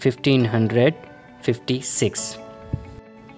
1556।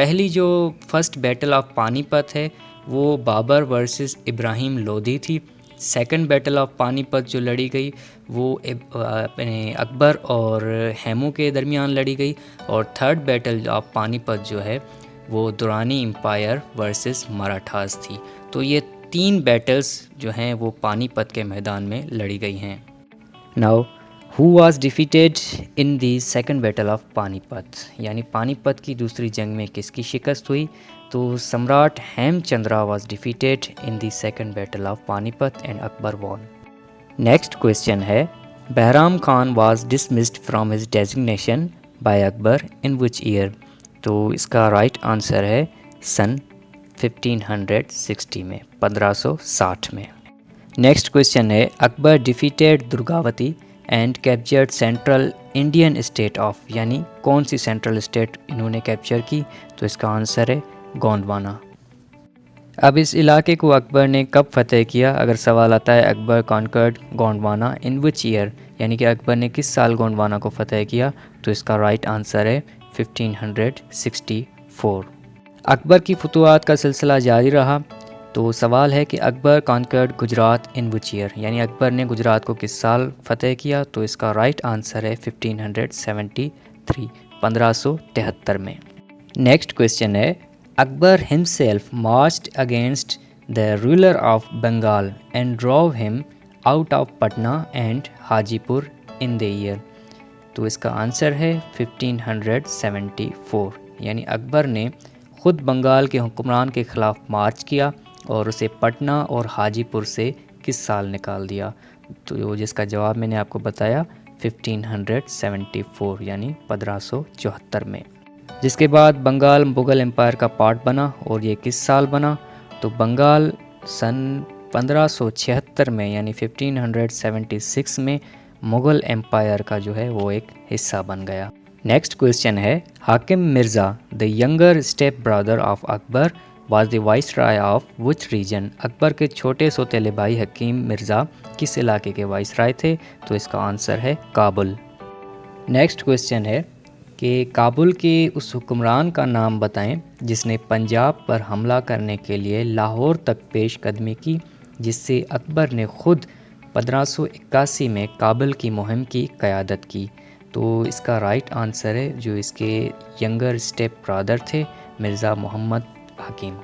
پہلی جو first battle of پانی پت ہے وہ بابر ورسز ابراہیم لودھی تھی. سیکنڈ بیٹل آف پانی پت جو لڑی گئی وہ اپنے اکبر اور ہیمو کے درمیان لڑی گئی. اور تھرڈ بیٹل آف پانی پت جو ہے وہ درانی امپائر ورسز مراٹھاز تھی. تو یہ 3 بیٹلز جو ہیں وہ پانی پت کے میدان میں لڑی گئی ہیں. Now who was defeated in the second battle of پانی پت، یعنی پانی پت کی دوسری جنگ میں کس کی شکست ہوئی؟ تو Samrat Hem Chandra was defeated in the second battle of Panipat and Akbar won. Next question ہے Bairam Khan was dismissed from his designation by Akbar in which year? تو اس کا رائٹ آنسر ہے سن 1560 میں، 1560 میں. نیکسٹ کویسچن ہے Akbar defeated Durgavati and captured central Indian state of, یعنی کون سی سینٹرل اسٹیٹ انہوں نے کیپچر کی؟ تو اس کا آنسر ہے گونڈوانا. اب اس علاقے کو اکبر نے کب فتح کیا؟ اگر سوال آتا ہے اکبر conquered Gondwana in which year, یعنی کہ اکبر نے کس سال گونڈوانا کو فتح کیا؟ تو اس کا رائٹ آنسر ہے 1564. اکبر کی فتوحات کا سلسلہ جاری رہا. تو سوال ہے کہ اکبر conquered Gujarat in which year, یعنی اکبر نے گجرات کو کس سال فتح کیا؟ تو اس کا رائٹ آنسر ہے 1573، 1573 میں. نیکسٹ کویسچن ہے Akbar himself marched against the ruler of Bengal and drove him out of Patna and حاجی پور ان دا ایئر. تو اس کا آنسر ہے 1574، یعنی اکبر نے خود بنگال کے حکمران کے خلاف مارچ کیا اور اسے پٹنہ اور حاجی پور سے کس سال نکال دیا؟ تو جس کا جواب میں نے آپ کو بتایا 1574، یعنی 1574 میں. جس کے بعد بنگال مغل امپائر کا پارٹ بنا، اور یہ کس سال بنا؟ تو بنگال سن 1576 میں، یعنی 1576 میں مغل امپائر کا جو ہے وہ ایک حصہ بن گیا. نیکسٹ کویسچن ہے Hakim Mirza the younger step brother of Akbar was the viceroy of which region? Akbar کے چھوٹے سوتیلے بھائی حکیم مرزا کس علاقے کے وائس رائے تھے؟ تو اس کا آنسر ہے کابل. نیکسٹ کویسچن ہے کہ کابل کے اس حکمران کا نام بتائیں جس نے پنجاب پر حملہ کرنے کے لیے لاہور تک پیش قدمی کی، جس سے اکبر نے خود 1581 میں کابل کی مہم کی قیادت کی. تو اس کا رائٹ آنسر ہے جو اس کے ینگر اسٹیپ برادر تھے Mirza Muhammad Hakim.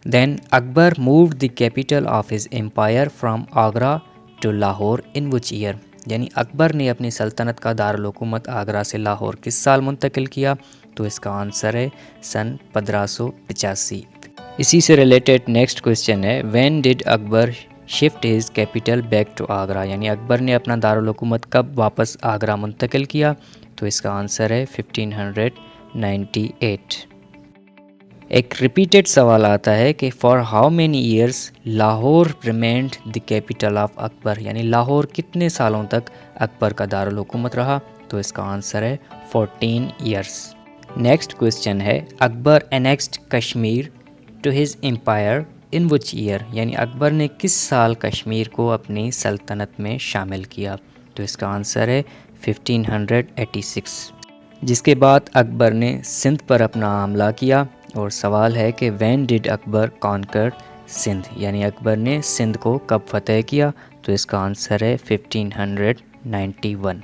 Then Akbar moved the capital of his empire from Agra to Lahore in which year? یعنی اکبر نے اپنی سلطنت کا دارالحکومت آگرہ سے لاہور کس سال منتقل کیا؟ تو اس کا آنسر ہے سن 1585. اسی سے ریلیٹڈ نیکسٹ کویسچن ہے when did Akbar shift his capital back to Agra? یعنی اکبر نے اپنا دارالحکومت کب واپس آگرہ منتقل کیا؟ تو اس کا آنسر ہے 1598. ایک ریپیٹڈ سوال آتا ہے کہ for how many years Lahore remained the capital of Akbar? یعنی لاہور کتنے سالوں تک اکبر کا دارالحکومت رہا؟ تو اس کا آنسر ہے 14 ایئرس. نیکسٹ کویسچن ہے Akbar annexed Kashmir to his empire in which year? یعنی اکبر نے کس سال کشمیر کو اپنی سلطنت میں شامل کیا؟ تو اس کا آنسر ہے 1586. جس کے بعد اکبر نے سندھ پر اپنا حملہ کیا، اور سوال ہے کہ when did Akbar conquer Sindh? یعنی اکبر نے سندھ کو کب فتح کیا؟ تو اس کا آنسر ہے 1591.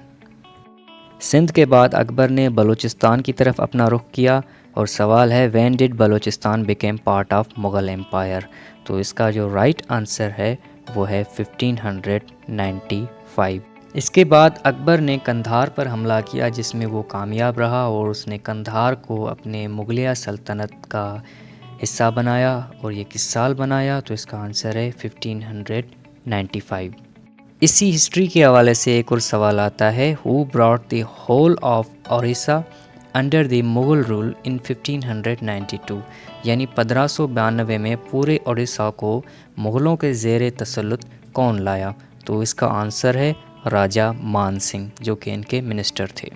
سندھ کے بعد اکبر نے بلوچستان کی طرف اپنا رخ کیا، اور سوال ہے when did Balochistan became part of Mughal empire? تو اس کا جو رائٹ آنسر ہے وہ ہے 1595. اس کے بعد اکبر نے قندھار پر حملہ کیا جس میں وہ کامیاب رہا، اور اس نے قندھار کو اپنے مغلیہ سلطنت کا حصہ بنایا، اور یہ کس سال بنایا؟ تو اس کا آنسر ہے 1595. اسی ہسٹری کے حوالے سے ایک اور سوال آتا ہے who brought the whole of Orissa under the Mughal rule in 1592؟ یعنی 1592 میں پورے اوڑیسہ کو مغلوں کے زیر تسلط کون لایا؟ تو اس کا آنسر ہے راجہ مان سنگھ، جو کہ ان کے منسٹر تھے.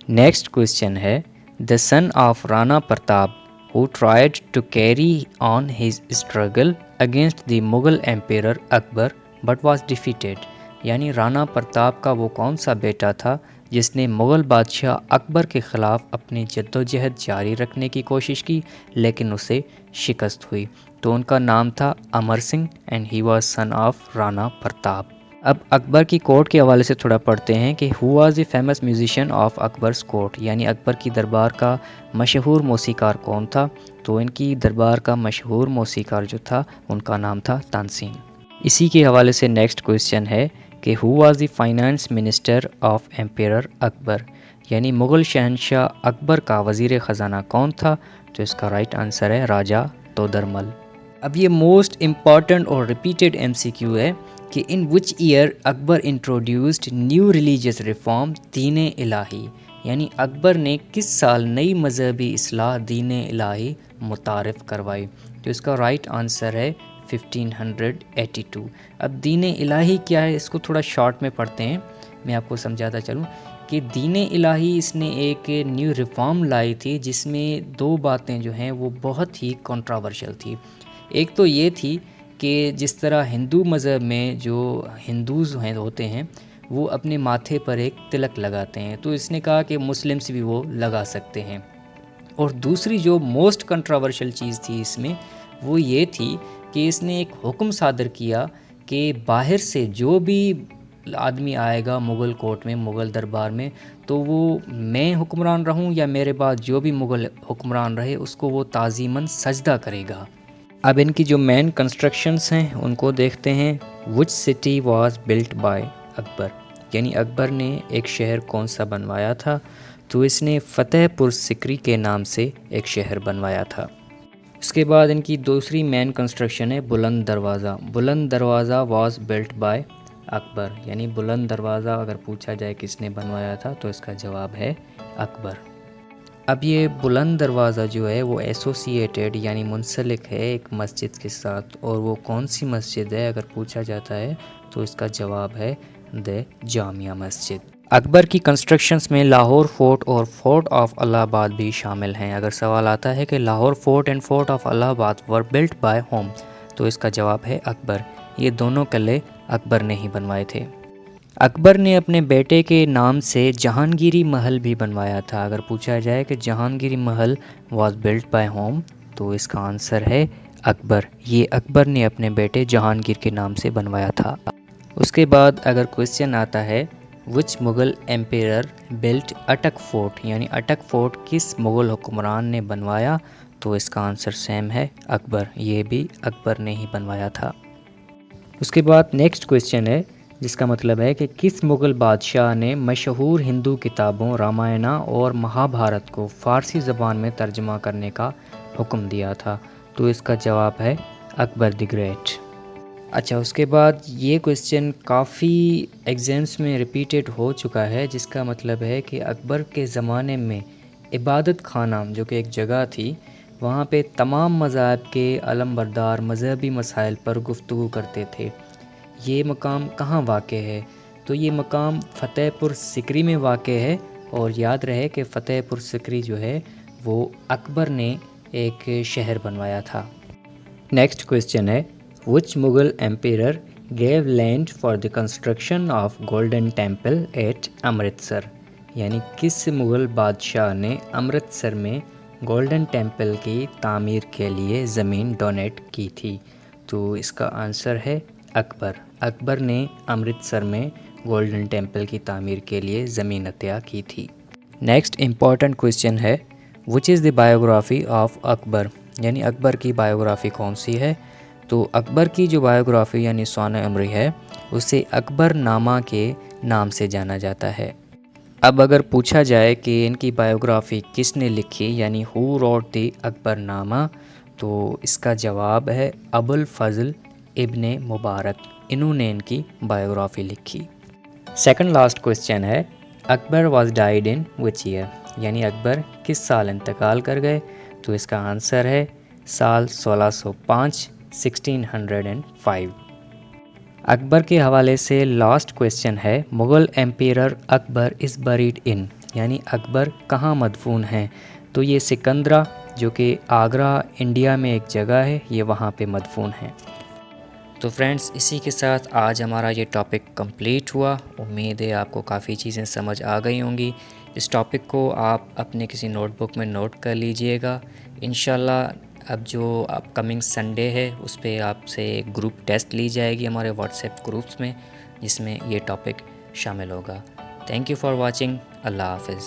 نیکسٹ کویسچن ہے the son of Rana Pratap who tried to carry on his struggle against the Mughal emperor Akbar but was defeated? یعنی رانا پرتاپ کا وہ کون سا بیٹا تھا جس نے مغل بادشاہ اکبر کے خلاف اپنی جدوجہد جاری رکھنے کی کوشش کی لیکن اسے شکست ہوئی. تو ان کا نام تھا Amar Singh and he was son of Rana Pratap. اب اکبر کی کورٹ کے حوالے سے تھوڑا پڑھتے ہیں کہ who was the famous musician of Akbar's court, یعنی اکبر کی دربار کا مشہور موسیقار کون تھا. تو ان کی دربار کا مشہور موسیقار جو تھا ان کا نام تھا تانسین. اسی کے حوالے سے نیکسٹ کویسچن ہے کہ who was the finance minister of emperor Akbar, یعنی مغل شہنشاہ اکبر کا وزیر خزانہ کون تھا. تو اس کا رائٹ آنسر ہے راجا تودرمل. اب یہ موسٹ امپورٹنٹ اور ریپیٹڈ ایم سی کیو ہے کہ ان which year Akbar introduced new religious reform دین الہی، یعنی اکبر نے کس سال نئی مذہبی اصلاح دین الہی متعارف کروائی. تو اس کا رائٹ آنسر ہے 1582. اب دین الہی کیا ہے اس کو تھوڑا شارٹ میں پڑھتے ہیں، میں آپ کو سمجھاتا چلوں کہ دین الہی اس نے ایک نیو ریفارم لائی تھی جس میں دو باتیں جو ہیں وہ بہت ہی کنٹراورشل تھی. ایک تو یہ تھی کہ جس طرح ہندو مذہب میں جو ہندوز ہوتے ہیں وہ اپنے ماتھے پر ایک تلک لگاتے ہیں، تو اس نے کہا کہ مسلمس بھی وہ لگا سکتے ہیں. اور دوسری جو موسٹ کنٹراورشل چیز تھی اس میں وہ یہ تھی کہ اس نے ایک حکم صادر کیا کہ باہر سے جو بھی آدمی آئے گا مغل کورٹ میں، مغل دربار میں، تو وہ میں حکمران رہوں یا میرے بعد جو بھی مغل حکمران رہے اس کو وہ تعظیماً سجدہ کرے گا. اب ان کی جو مین کنسٹرکشنز ہیں ان کو دیکھتے ہیں. وچ سٹی واز بلٹ بائی اکبر، یعنی اکبر نے ایک شہر کون سا بنوایا تھا. تو اس نے فتح پور سکری کے نام سے ایک شہر بنوایا تھا. اس کے بعد ان کی دوسری مین کنسٹرکشن ہے بلند دروازہ. بلند دروازہ واز بلٹ بائی اکبر، یعنی بلند دروازہ اگر پوچھا جائے کس نے بنوایا تھا تو اس کا جواب ہے اکبر. اب یہ بلند دروازہ جو ہے وہ ایسوسیٹیڈ یعنی منسلک ہے ایک مسجد کے ساتھ، اور وہ کون سی مسجد ہے اگر پوچھا جاتا ہے تو اس کا جواب ہے جامعہ مسجد. اکبر کی کنسٹرکشنز میں لاہور فورٹ اور فورٹ آف الہ آباد بھی شامل ہیں. اگر سوال آتا ہے کہ Lahore fort and fort of Allahabad were Bullet by whom, تو اس کا جواب ہے اکبر. یہ دونوں قلعے اکبر نے ہی بنوائے تھے. اکبر نے اپنے بیٹے کے نام سے جہانگیری محل بھی بنوایا تھا. اگر پوچھا جائے کہ Jahangiri Mahal was Bullet by whom, تو اس کا آنسر ہے اکبر. یہ اکبر نے اپنے بیٹے جہانگیر کے نام سے بنوایا تھا. اس کے بعد اگر کویسچن آتا ہے which Mughal ایمپیرر Bullet Attock fort, یعنی اٹک فورٹ کس مغل حکمران نے بنوایا، تو اس کا آنسر سیم ہے اکبر. یہ بھی اکبر نے ہی بنوایا تھا. اس کے بعد نیکسٹ کویسچن ہے جس کا مطلب ہے کہ کس مغل بادشاہ نے مشہور ہندو کتابوں رامائنہ اور مہابھارت کو فارسی زبان میں ترجمہ کرنے کا حکم دیا تھا. تو اس کا جواب ہے اکبر دی گریٹ. اچھا، اس کے بعد یہ کویسچن کافی ایگزامس میں ریپیٹڈ ہو چکا ہے، جس کا مطلب ہے کہ اکبر کے زمانے میں عبادت خانہ جو کہ ایک جگہ تھی وہاں پہ تمام مذاہب کے علم بردار مذہبی مسائل پر گفتگو کرتے تھے. یہ مقام کہاں واقع ہے؟ تو یہ مقام فتح پور سکری میں واقع ہے، اور یاد رہے کہ فتح پور سکری جو ہے وہ اکبر نے ایک شہر بنوایا تھا. نیکسٹ کویسچن ہے which Mughal emperor gave land for the construction of golden temple at Amritsar, یعنی کس مغل بادشاہ نے امرتسر میں گولڈن ٹیمپل کی تعمیر کے لیے زمین ڈونیٹ کی تھی. تو اس کا آنسر ہے اکبر. اکبر نے امرتسر میں گولڈن ٹیمپل کی تعمیر کے لیے زمین عطیہ کی تھی. نیکسٹ امپورٹنٹ کویسچن ہے وچ از دی بایوگرافی آف اکبر، یعنی اکبر کی بایوگرافی کون سی ہے. تو اکبر کی جو بایوگرافی یعنی سوانح عمری ہے اسے اکبر نامہ کے نام سے جانا جاتا ہے. اب اگر پوچھا جائے کہ ان کی بایوگرافی کس نے لکھی یعنی ہو روٹ دی اکبر نامہ، تو اس کا جواب ہے ابوالفضل ابن مبارک. انہوں نے ان کی بایوگرافی لکھی. سیکنڈ لاسٹ کویسچن ہے Akbar was died in which year, یعنی اکبر کس سال انتقال کر گئے. تو اس کا آنسر ہے سال 1605 1605. اکبر کے حوالے سے لاسٹ کویسچن ہے مغل ایمپیرر اکبر از بریڈ ان، یعنی اکبر کہاں مدفون ہیں. تو یہ سکندرا جو کہ آگرہ انڈیا میں ایک جگہ ہے، یہ وہاں پہ مدفون ہیں. تو فرینڈس اسی کے ساتھ آج ہمارا یہ ٹاپک کمپلیٹ ہوا. امید ہے آپ کو کافی چیزیں سمجھ آ گئی ہوں گی. اس ٹاپک کو آپ اپنے کسی نوٹ بک میں نوٹ کر لیجئے گا. انشاءاللہ اب جو اپ کمنگ سنڈے ہے اس پہ آپ سے گروپ ٹیسٹ لی جائے گی ہمارے واٹس ایپ گروپس میں، جس میں یہ ٹاپک شامل ہوگا. Thank you for watching. اللہ حافظ.